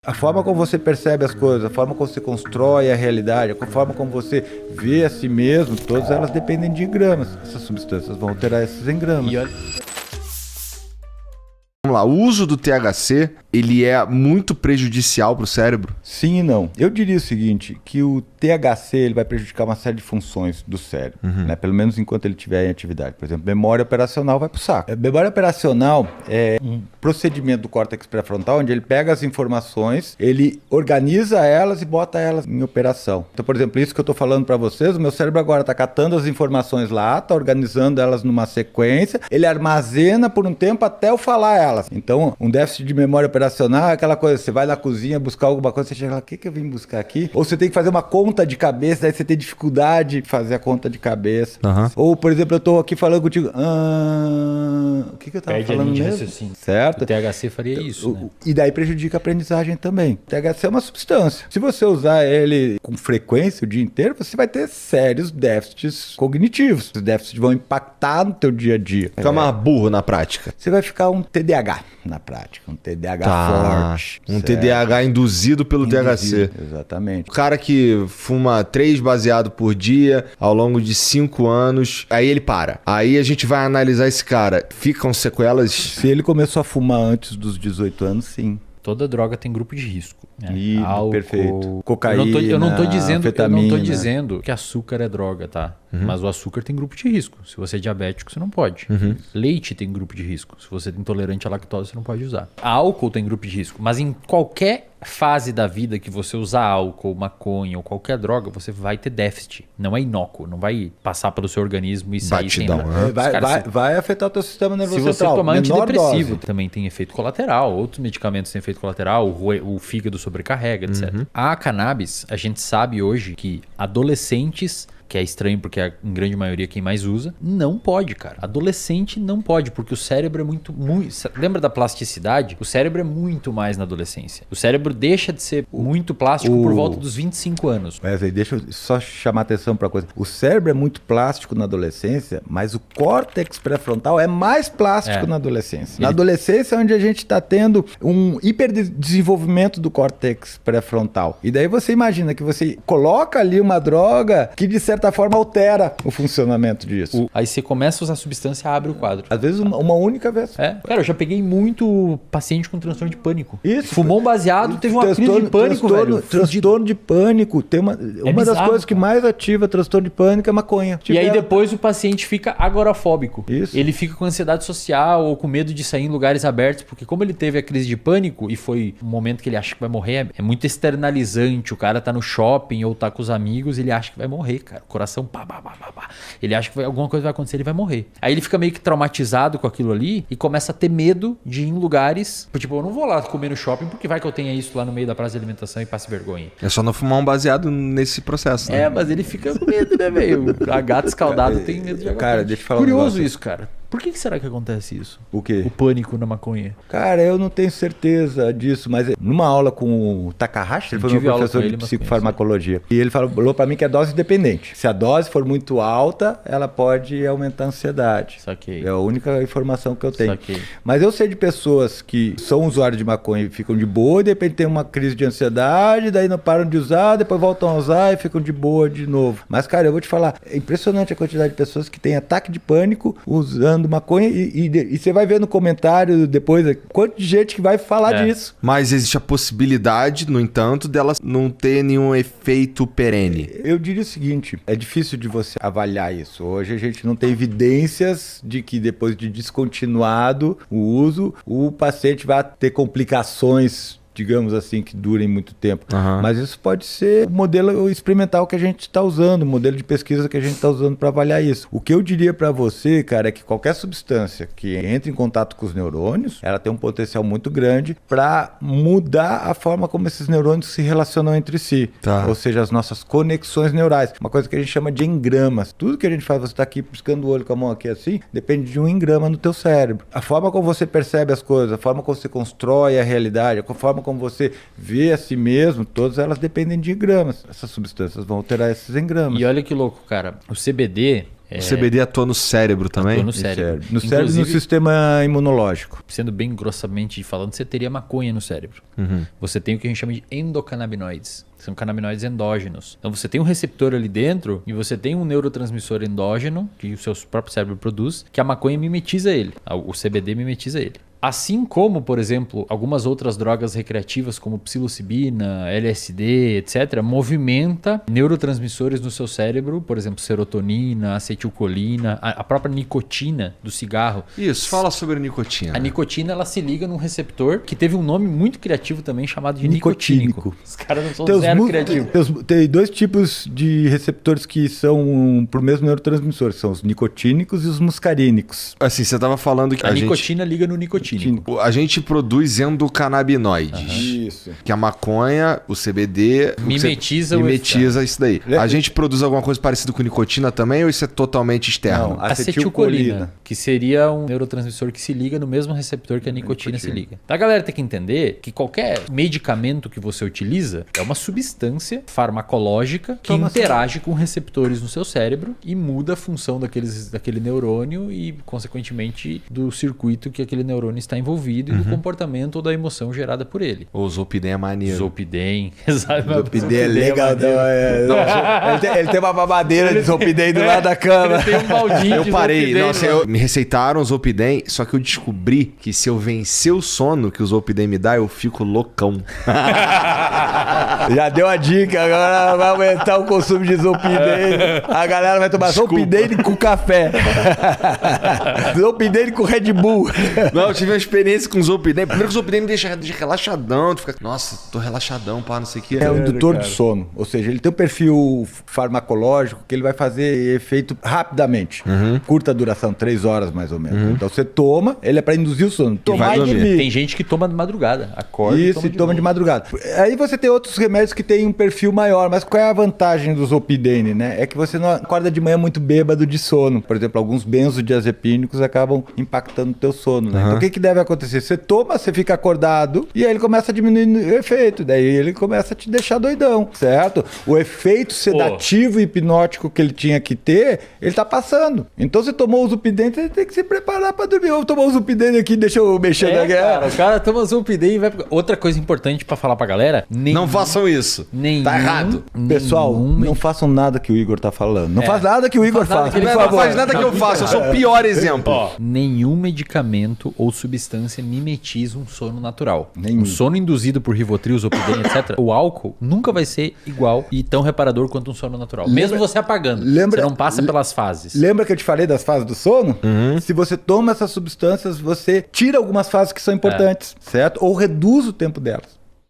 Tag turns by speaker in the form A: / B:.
A: A forma como você percebe as coisas, a forma como você constrói a realidade, a forma como você vê a si mesmo, todas elas dependem de engramas. Essas substâncias vão alterar esses engramas.
B: Vamos lá, o uso do THC, ele é muito prejudicial para o cérebro?
A: Sim e não. Eu diria o seguinte, que o THC ele vai prejudicar uma série de funções do cérebro, né? Pelo menos enquanto ele estiver em atividade. Por exemplo, memória operacional vai para o saco. A memória operacional é um procedimento do córtex pré-frontal onde ele pega as informações, ele organiza elas e bota elas em operação. Então, por exemplo, isso que eu estou falando para vocês, o meu cérebro agora está catando as informações lá, está organizando elas numa sequência, ele armazena por um tempo até eu falar elas. Então, um déficit de memória operacional é aquela coisa, você vai na cozinha buscar alguma coisa, você chega lá, o que eu vim buscar aqui? Ou você tem que fazer uma conta de cabeça, daí você tem dificuldade de fazer a conta de cabeça. Ou, por exemplo, eu estou aqui falando contigo, o que eu estava falando mesmo? Certo?
C: O THC faria isso, né?
A: E daí prejudica a aprendizagem também. O THC é uma substância. Se você usar ele com frequência o dia inteiro, você vai ter sérios déficits cognitivos. Os déficits vão impactar no teu dia a dia.
B: Fica mais burro na prática.
A: Você vai ficar um TDAH na prática, um TDAH forte.
B: Um TDAH induzido pelo THC.
A: Exatamente.
B: O cara que fuma 3 baseados por dia ao longo de 5 anos, aí ele para. Aí a gente vai analisar esse cara. Ficam sequelas?
A: Se ele começou a fumar antes dos 18 anos, sim.
C: Toda droga tem grupo de risco. Né?
A: Álcool, perfeito. Cocaína,
C: eu não tô
A: anfetamina.
C: dizendo que açúcar é droga, tá? Mas o açúcar tem grupo de risco. Se você é diabético, você não pode. Leite tem grupo de risco. Se você é intolerante à lactose, você não pode usar. Álcool tem grupo de risco. Mas em qualquer fase da vida que você usar álcool, maconha ou qualquer droga, você vai ter déficit. Não é inócuo. Não vai passar pelo seu organismo e sair sem nada.
A: Vai afetar o teu sistema nervoso
C: central. Se você
A: central.
C: tomar antidepressivo, também tem efeito colateral. Outros medicamentos têm efeito colateral. O fígado sobrecarrega, etc. A cannabis, a gente sabe hoje que adolescentes, que é estranho porque é em grande maioria quem mais usa, não pode, cara. Adolescente não pode, porque o cérebro é muito... Lembra da plasticidade? O cérebro é muito mais na adolescência. O cérebro deixa de ser muito plástico por volta dos 25 anos.
A: Mas aí deixa eu só chamar atenção para uma coisa. O cérebro é muito plástico na adolescência, mas o córtex pré-frontal é mais plástico na adolescência. Na adolescência é onde a gente está tendo um hiperdesenvolvimento do córtex pré-frontal. E daí você imagina que você coloca ali uma droga que de certa forma altera o funcionamento disso.
C: Aí você começa a usar a substância, abre o quadro.
A: Às vezes uma única vez.
C: Cara, eu já peguei muito paciente com transtorno de pânico.
A: Isso.
C: Fumou um baseado, teve uma crise de pânico, velho.
A: Transtorno de pânico. Tem uma das coisas que mais ativa transtorno de pânico é maconha.
C: E aí depois o paciente fica agorafóbico.
A: Isso.
C: Ele fica com ansiedade social ou com medo de sair em lugares abertos, porque como ele teve a crise de pânico e foi um momento que ele acha que vai morrer, é muito externalizante. O cara tá no shopping ou tá com os amigos, ele acha que vai morrer, cara. Coração, pá. Ele acha que alguma coisa vai acontecer, ele vai morrer. Aí ele fica meio que traumatizado com aquilo ali e começa a ter medo de ir em lugares. Tipo, eu não vou lá comer no shopping porque vai que eu tenha isso lá no meio da praça de alimentação e passe vergonha.
B: É só não fumar um baseado nesse processo, né?
C: Mas ele fica com medo, né, velho? A gata escaldado tem medo de água.
A: Cara, deixa eu falar
C: curioso isso, cara. Por que será que acontece isso?
A: O quê?
C: O pânico na maconha.
A: Cara, eu não tenho certeza disso, mas numa aula com o Takahashi, ele foi meu professor de psicofarmacologia, e ele falou pra mim que é dose dependente. Se a dose for muito alta, ela pode aumentar a ansiedade.
C: Saquei.
A: É a única informação que eu tenho.
C: Saquei.
A: Mas eu sei de pessoas que são usuários de maconha e ficam de boa, e de repente tem uma crise de ansiedade, daí não param de usar, depois voltam a usar e ficam de boa de novo. Mas, cara, eu vou te falar, é impressionante a quantidade de pessoas que têm ataque de pânico usando maconha e você vai ver no comentário depois quanto de gente que vai falar disso.
B: Mas existe a possibilidade, no entanto, dela não ter nenhum efeito perene.
A: Eu diria o seguinte, é difícil de você avaliar isso. Hoje a gente não tem evidências de que depois de descontinuado o uso, o paciente vai ter complicações, digamos assim, que durem muito tempo. Mas isso pode ser o modelo experimental que a gente está usando, o modelo de pesquisa que a gente está usando para avaliar isso. O que eu diria para você, cara, é que qualquer substância que entre em contato com os neurônios, ela tem um potencial muito grande para mudar a forma como esses neurônios se relacionam entre si. Ou seja, as nossas conexões neurais. Uma coisa que a gente chama de engramas. Tudo que a gente faz, você está aqui piscando o olho com a mão aqui assim, depende de um engrama no teu cérebro. A forma como você percebe as coisas, a forma como você constrói a realidade, a forma como você vê a si mesmo, todas elas dependem de engramas. Essas substâncias vão alterar esses engramas.
C: E olha que louco, cara. O CBD
B: O CBD atua no cérebro também?
C: Atua no cérebro.
A: No cérebro e no
C: Inclusive,
A: sistema imunológico.
C: sendo bem grossamente falando, você teria maconha no cérebro. Você tem o que a gente chama de endocannabinoides. São canabinoides endógenos. Então você tem um receptor ali dentro e você tem um neurotransmissor endógeno que o seu próprio cérebro produz, que a maconha mimetiza ele. O CBD mimetiza ele. Assim como, por exemplo, algumas outras drogas recreativas como psilocibina, LSD, etc., movimenta neurotransmissores no seu cérebro, por exemplo, serotonina, acetilcolina, a própria nicotina do cigarro.
B: Isso, fala sobre a nicotina.
C: A nicotina, ela se liga num receptor que teve um nome muito criativo também, chamado de nicotínico. Os caras não são zero criativos.
A: Tem dois tipos de receptores que são pro mesmo neurotransmissor. São os nicotínicos e os muscarínicos.
B: Assim, você tava falando que
C: A nicotina liga no nicotínico.
B: a gente produz endocannabinoides.
A: Isso.
B: Que a maconha, o CBD...
C: Mimetiza
B: isso daí. A gente produz alguma coisa parecida com nicotina também ou isso é totalmente externo?
A: Não,
C: Acetilcolina, que seria um neurotransmissor que se liga no mesmo receptor que a nicotina se liga. Então a galera tem que entender que qualquer medicamento que você utiliza é uma substância farmacológica que interage com receptores no seu cérebro e muda a função daquele neurônio e, consequentemente, do circuito que aquele neurônio está envolvido e do comportamento ou da emoção gerada por ele.
B: O Zolpidem é maneiro.
C: Zolpidem, exato.
A: Zolpidem é legal. Ele tem uma babadeira de Zolpidem do lado da cama.
C: Ele tem um baldinho
B: Eu
C: de
B: parei,
C: Zolpidem,
B: me receitaram o Zolpidem, só que eu descobri que se eu vencer o sono que o Zolpidem me dá, eu fico loucão.
A: Já deu a dica, agora vai aumentar o consumo de Zolpidem. A galera vai tomar Zolpidem com café. Zolpidem com Red Bull.
B: Não, eu tive uma experiência com o Zolpidem. Primeiro que o Zolpidem me deixa relaxadão. Tu fica, nossa, tô relaxadão, pá, não sei o que.
A: É um indutor de sono. Ou seja, ele tem um perfil farmacológico que ele vai fazer efeito rapidamente. Curta duração, 3 horas mais ou menos. Então você toma, ele é pra induzir o sono. Tomar e dormir.
C: Tem gente que toma de madrugada, acorda
A: Isso, e toma de madrugada. Aí você tem outros remédios que têm um perfil maior, mas qual é a vantagem do Zolpidem, né? É que você não acorda de manhã muito bêbado de sono. Por exemplo, alguns benzodiazepínicos acabam impactando o teu sono, né? Então o que deve acontecer? Você toma, você fica acordado e aí ele começa a diminuir o efeito. Daí ele começa a te deixar doidão, certo? O efeito sedativo e hipnótico que ele tinha que ter, ele tá passando. Então você tomou o Zolpidem, você tem que se preparar pra dormir. Eu tomou o Zolpidem aqui, deixa eu mexer na guerra.
C: O cara toma Zolpidem e vai... Outra coisa importante pra falar pra galera...
B: Não façam isso. Tá errado.
A: Pessoal, não façam nada que o Igor tá falando. Não faz nada que o Igor faça, por favor.
B: Não faz nada que eu faça, eu sou o pior exemplo.
C: Nenhum medicamento ou substância mimetiza um sono natural.
A: Nenhum.
C: Um sono induzido por Rivotril, Zolpidem, etc. O álcool nunca vai ser igual e tão reparador quanto um sono natural. Mesmo você apagando. Você não passa pelas fases.
A: Lembra que eu te falei das fases do sono? Se você toma essas substâncias, você tira algumas fases que são importantes, certo? Ou reduz o tempo delas.